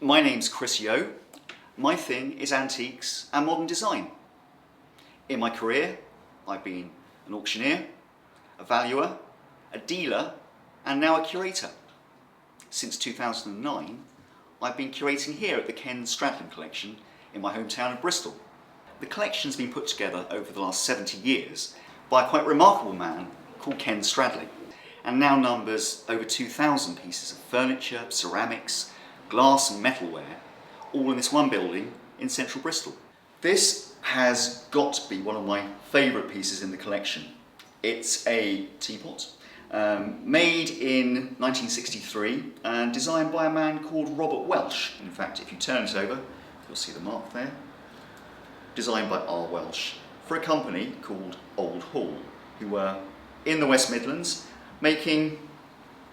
My name's YEO. My thing is antiques and modern design. In my career, I've been an auctioneer, a valuer, a dealer, and now a curator. Since 2009, I've been curating here at the Ken Stradlings Collection in my hometown of Bristol. The collection's been put together over the last 70 years by a quite remarkable man called Ken Stradling, and now numbers over 2,000 pieces of furniture, ceramics, glass and metalware, all in this one building in central Bristol. This has got to be one of my favourite pieces in the collection. It's a teapot made in 1963 and designed by a man called Robert Welch. In fact, if you turn it over, you'll see the mark there. Designed by R. Welch for a company called Old Hall, who were in the West Midlands making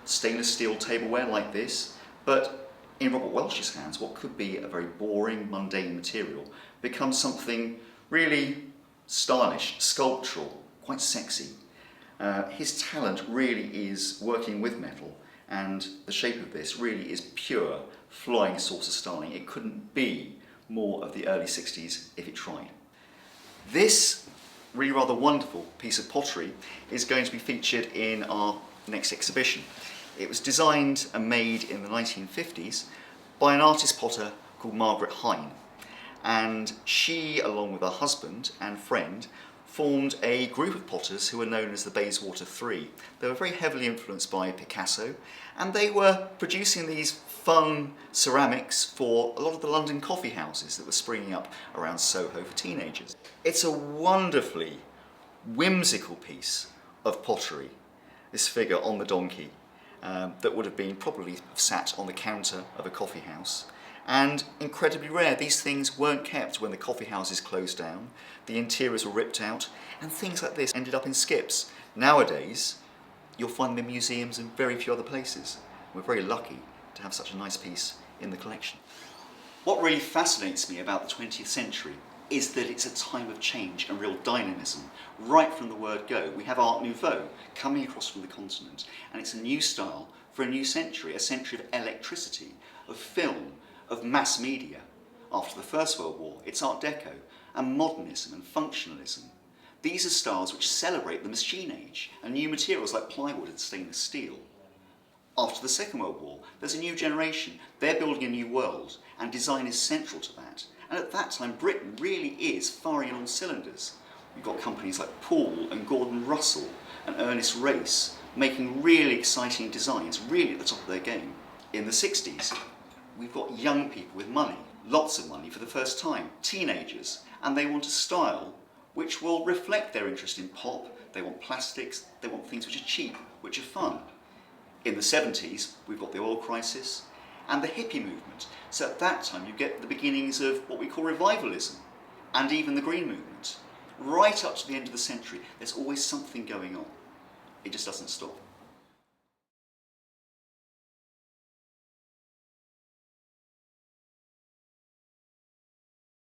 stainless steel tableware like this, but in Robert Welch's hands, what could be a very boring, mundane material becomes something really stylish, sculptural, quite sexy. His talent really is working with metal, and the shape of this really is pure flying saucer styling. It couldn't be more of the early 60s if it tried. This really rather wonderful piece of pottery is going to be featured in our next exhibition. It was designed and made in the 1950s by an artist potter called Margaret Hein, and she, along with her husband and friend, formed a group of potters who were known as the Bayswater Three. They were very heavily influenced by Picasso, and they were producing these fun ceramics for a lot of the London coffee houses that were springing up around Soho for teenagers. It's a wonderfully whimsical piece of pottery, this figure on the donkey, that would have been probably sat on the counter of a coffee house. And incredibly rare, these things weren't kept when the coffee houses closed down, the interiors were ripped out, and things like this ended up in skips. Nowadays, you'll find them in museums and very few other places. We're very lucky to have such a nice piece in the collection. What really fascinates me about the 20th century is that it's a time of change and real dynamism. Right from the word go, we have Art Nouveau coming across from the continent, and it's a new style for a new century, a century of electricity, of film, of mass media. After the First World War, it's Art Deco and modernism and functionalism. These are styles which celebrate the machine age and new materials like plywood and stainless steel. After the Second World War, there's a new generation. They're building a new world, and design is central to that. And at that time, Britain really is firing on all cylinders. We've got companies like Paul and Gordon Russell and Ernest Race making really exciting designs, really at the top of their game. In the 60s, we've got young people with money, lots of money for the first time, teenagers, and they want a style which will reflect their interest in pop. They want plastics, they want things which are cheap, which are fun. In the 70s, we've got the oil crisis and the hippie movement. So at that time, you get the beginnings of what we call revivalism and even the green movement. Right up to the end of the century, there's always something going on. It just doesn't stop.